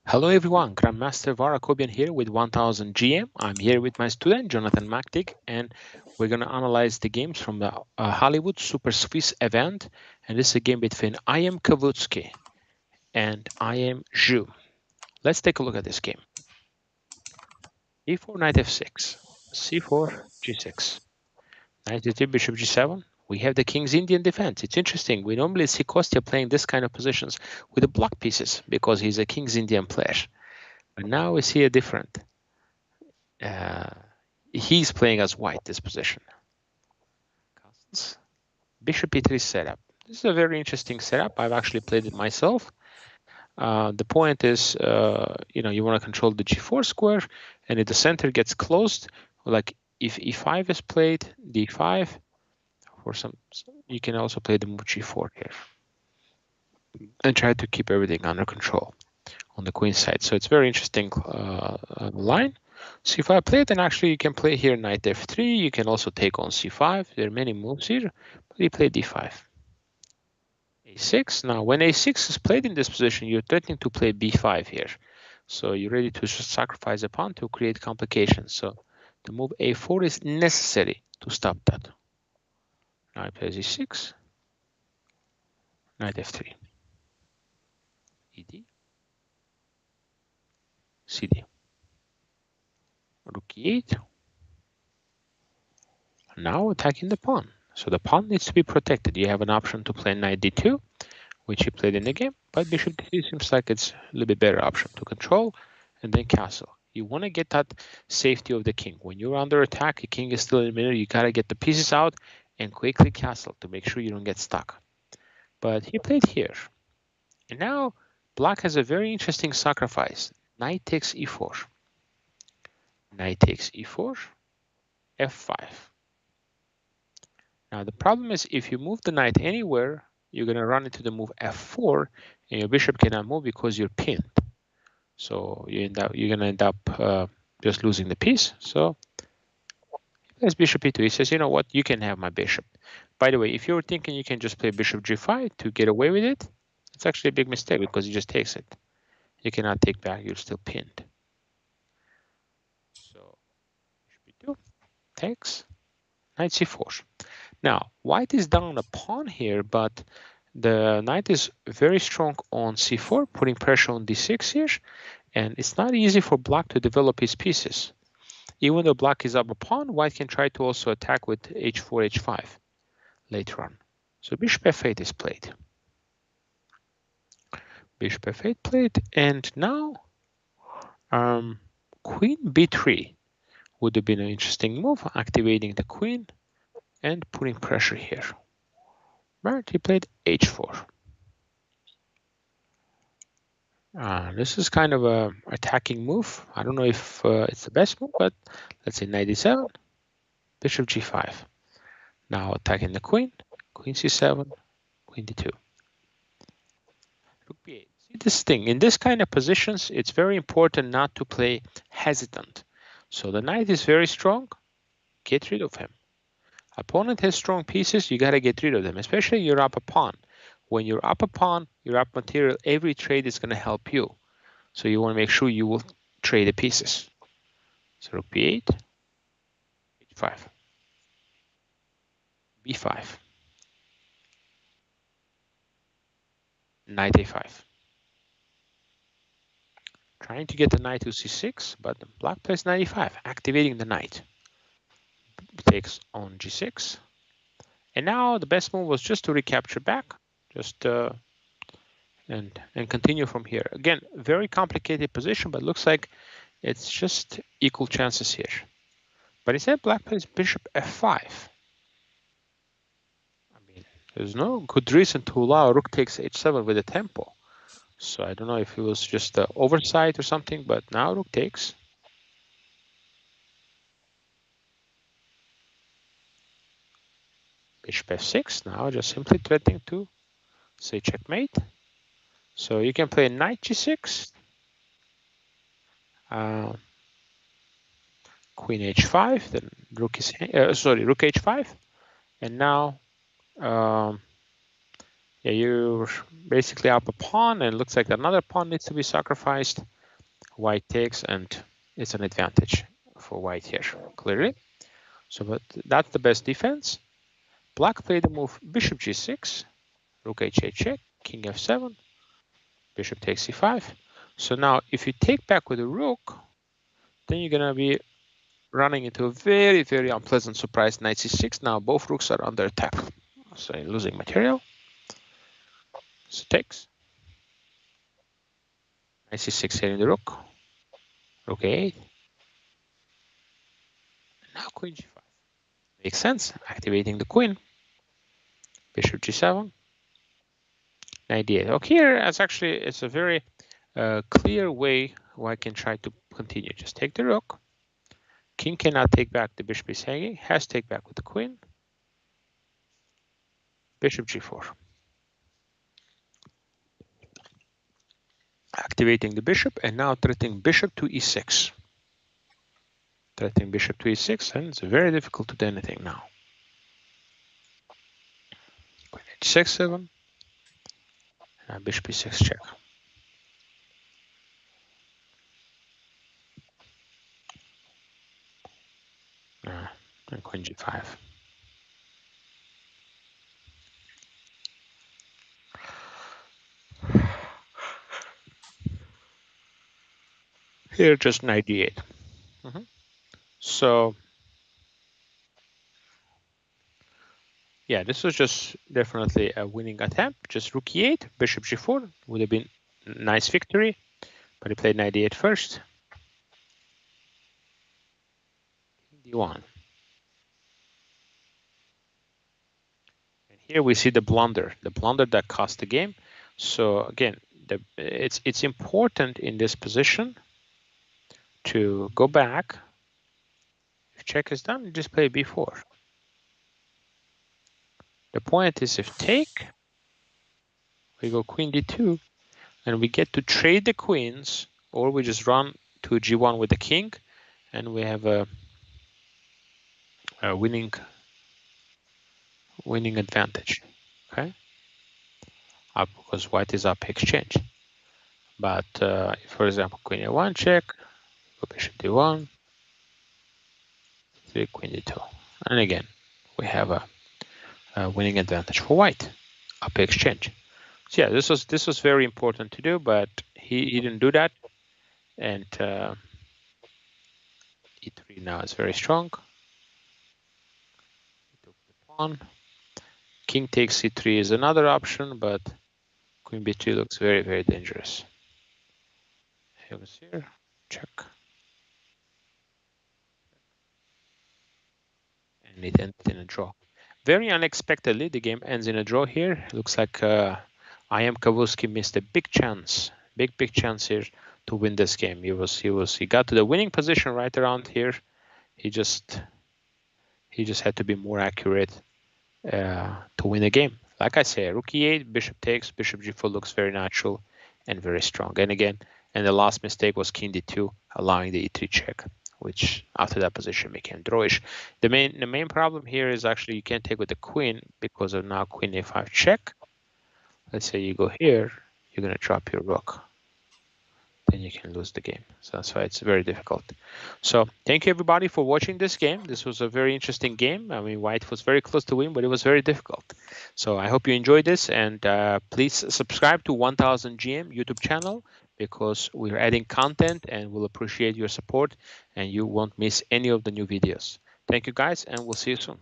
Hello everyone, Grandmaster AKOBIAN here with 1000 GM. I'm here with my student Jonathan Maktik, and we're going to analyze the games from the Hollywood Super Swiss event. And this is a game between I am KAVUTSKIY and I am ZHU. Let's take a look at this game. E4, knight f6, c4, g6, knight d3, bishop g7. We have the king's Indian defense. It's interesting. We normally see Kostya playing this kind of positions with the block pieces because he's a king's Indian player. But now we see a different. He's playing as white this position. Bishop e3 setup. This is a very interesting setup. I've actually played it myself. The point is, you want to control the g4 square, and if the center gets closed, like if e5 is played, d5, for some, you can also play the move g4 here, and try to keep everything under control on the queen side. So it's very interesting line. So if I play it, then actually you can play here knight f3. You can also take on c5. There are many moves here, but you play d5. a6. Now, when a6 is played in this position, you're threatening to play b5 here. So you're ready to sacrifice a pawn to create complications. So the move a4 is necessary to stop that. Now I play e6, knight f3, ed, cd, rook e8. Now attacking the pawn. So the pawn needs to be protected. You have an option to play knight d2, which you played in the game, but bishop d3 seems like it's a little bit better option to control, and then castle. You want to get that safety of the king. When you're under attack, the king is still in the middle, you got to get the pieces out and quickly castle to make sure you don't get stuck. But he played here. And now black has a very interesting sacrifice. Knight takes e4. Knight takes e4, f5. Now the problem is if you move the knight anywhere, you're going to run into the move f4, and your bishop cannot move because you're pinned. So you're going to end up just losing the piece. So he plays bishop e2. He says, you know what, you can have my bishop. By the way, if you're thinking you can just play bishop g5 to get away with it, it's actually a big mistake because he just takes it. You cannot take back, you're still pinned. So bishop e2 takes, knight c4. Now, white is down a pawn here, but the knight is very strong on c4, putting pressure on d6 here, and it's not easy for black to develop his pieces. Even though black is up a pawn, white can try to also attack with h4, h5 later on. So bishop f8 is played. Bishop f8 played, and now queen b3 would have been an interesting move, activating the queen and putting pressure here. But he played h4. This is kind of a attacking move. I don't know if it's the best move, but let's say knight d7, bishop g5. Now attacking the queen, queen c7, queen d2. Rook b8. See this thing, in this kind of positions, it's very important not to play hesitant. So the knight is very strong, get rid of him. Opponent has strong pieces, you got to get rid of them, especially you're up a pawn. When you're up a pawn, you're up material, every trade is going to help you. So you want to make sure you will trade the pieces. So rook b8, h5, b5, knight a5. Trying to get the knight to c6, but black plays knight e5, activating the knight. Takes on g6. And now the best move was just to recapture back, just and continue from here. Again, very complicated position, but looks like it's just equal chances here. But instead, black plays bishop f5. I mean, there's no good reason to allow rook takes h7 with a tempo. So I don't know if it was just an oversight or something, but now rook takes. Bishop f6, now just simply threatening to say checkmate. So you can play knight g6, queen h5, then rook is rook h5, and now yeah, you're basically up a pawn, and it looks like another pawn needs to be sacrificed. white takes, and it's an advantage for white here, clearly. So but that's the best defense. Black played the move bishop g6, rook h8 check, king f7, bishop takes c5. So now if you take back with a rook, then you're going to be running into a very, very unpleasant surprise, knight c6. Now both rooks are under attack. So you're losing material. So takes. Knight c6 hitting the rook. Rook a8. Now queen g5. Makes sense. Activating the queen. Bishop g7. Knight d8. Okay, here it's a very clear way where I can try to continue. Just take the rook. King cannot take back, the bishop is hanging. Has to take back with the queen. Bishop g4. Activating the bishop, and now threatening bishop to e6. Threatening bishop to e6, and it's very difficult to do anything now. Queen h6, 7. Bishop e6 check. And queen g5. Here just knight d8. So yeah, this was just definitely a winning attempt. Just rook e8, bishop g4 would have been a nice victory, but he played knight d8 first. d1. And here we see the blunder that cost the game. So again, it's important in this position to go back. If check is done, just play b4. The point is, if take, we go queen d2, and we get to trade the queens, or we just run to g1 with the king, and we have a winning advantage. Okay, up because white is up exchange. But if, for example, queen a1 check, go bishop d1, 3 queen d2, and again we have a winning advantage for white, up exchange. So yeah, this was very important to do, but he didn't do that, and e3 now is very strong. He took the pawn. King takes c3 is another option, but queen b2 looks very, very dangerous. Here was here, check, and it ended in a draw. Very unexpectedly, the game ends in a draw here. Looks like KAVUTSKIY missed a big chance, big chance here to win this game. He got to the winning position right around here. He just had to be more accurate to win the game. Like I say, rook e8, bishop takes, bishop g4 looks very natural and very strong. And again, and the last mistake was king d2, allowing the e3 check, which after that position became drawish. The main problem here is actually you can't take with the queen because of now queen a5 check. Let's say you go here, you're going to drop your rook. Then you can lose the game. So that's why it's very difficult. So thank you everybody for watching this game. This was a very interesting game. I mean, white was very close to win, but it was very difficult. So I hope you enjoyed this, and please subscribe to 1000 GM YouTube channel, because we're adding content and we'll appreciate your support, and you won't miss any of the new videos. Thank you guys, and we'll see you soon.